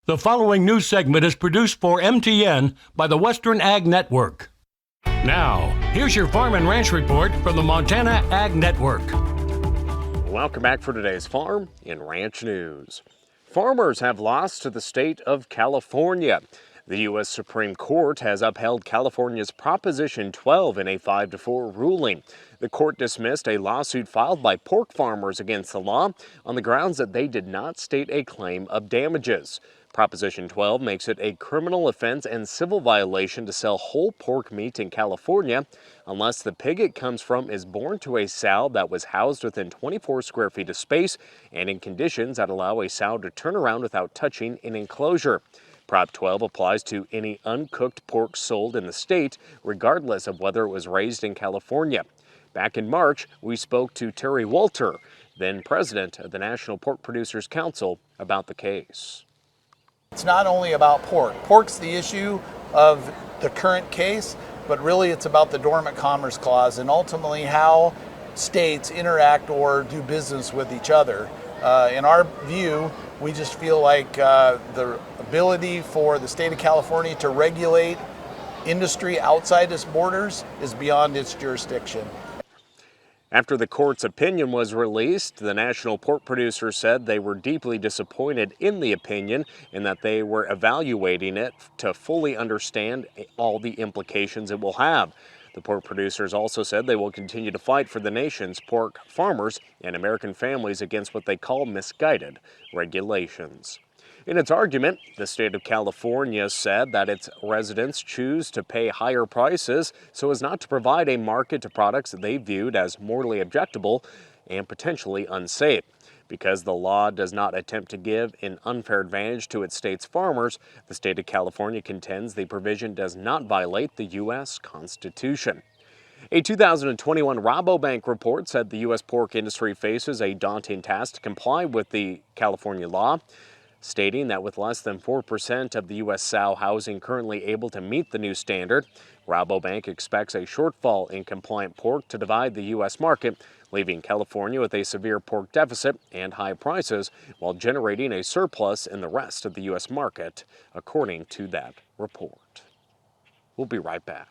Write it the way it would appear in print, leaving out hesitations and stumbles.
The following news segment is produced for MTN by the Western Ag Network. Now, here's your Farm and Ranch Report from the Montana Ag Network. Welcome back for today's Farm and Ranch News. Farmers have lost to the state of California. The U.S. Supreme Court has upheld California's Proposition 12 in a 5-4 ruling. The court dismissed a lawsuit filed by pork farmers against the law on the grounds that they did not state a claim of damages. Proposition 12 makes it a criminal offense and civil violation to sell whole pork meat in California unless the pig it comes from is born to a sow that was housed within 24 square feet of space and in conditions that allow a sow to turn around without touching an enclosure. Prop 12 applies to any uncooked pork sold in the state, regardless of whether it was raised in California. Back in March, we spoke to Terry Walter, then president of the National Pork Producers Council, about the case. It's not only about pork. Pork's the issue of the current case, but really it's about the Dormant Commerce Clause and ultimately how states interact or do business with each other. In our view, we just feel like the ability for the state of California to regulate industry outside its borders is beyond its jurisdiction. After the court's opinion was released, the National Pork Producers said they were deeply disappointed in the opinion and that they were evaluating it to fully understand all the implications it will have. The pork producers also said they will continue to fight for the nation's pork farmers and American families against what they call misguided regulations. In its argument, the state of California said that its residents choose to pay higher prices so as not to provide a market to products that they viewed as morally objectionable and potentially unsafe. Because the law does not attempt to give an unfair advantage to its state's farmers, the state of California contends the provision does not violate the U.S. Constitution. A 2021 Rabobank report said the U.S. pork industry faces a daunting task to comply with the California law, stating that with less than 4% of the U.S. sow housing currently able to meet the new standard, Rabobank expects a shortfall in compliant pork to divide the U.S. market, leaving California with a severe pork deficit and high prices while generating a surplus in the rest of the U.S. market, according to that report. We'll be right back.